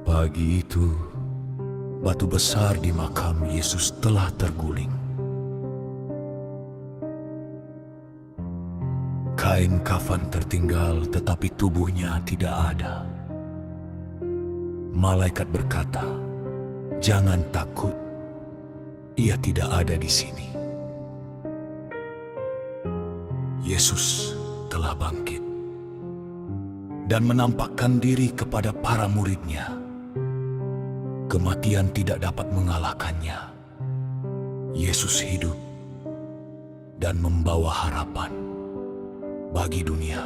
Pagi itu, batu besar di makam Yesus telah terguling. Kain kafan tertinggal, tetapi tubuhnya tidak ada. Malaikat berkata, "Jangan takut, ia tidak ada di sini." Yesus telah bangkit dan menampakkan diri kepada para murid-Nya. Kematian tidak dapat mengalahkannya. Yesus hidup dan membawa harapan bagi dunia.